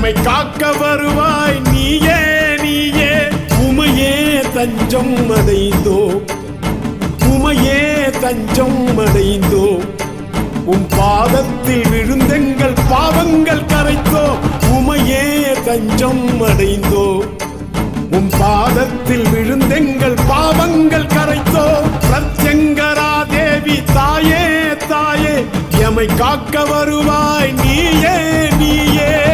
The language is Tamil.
எமை காக்க வருவாய் நீயே நீயே. உமையே தஞ்சம் அடைந்தோ, உமையே தஞ்சம் அடைந்தோ. உம் பாதத்தில் விழுந்தெங்கள் பாவங்கள் கரைத்தோ. உமையே தஞ்சம் அடைந்தோ, உம் பாதத்தில் விழுந்தெங்கள் பாவங்கள் கரைத்தோ. பிரத்யங்கரா தேவி தாயே தாயே, எமை காக்க வருவாய் நீயே நீயே.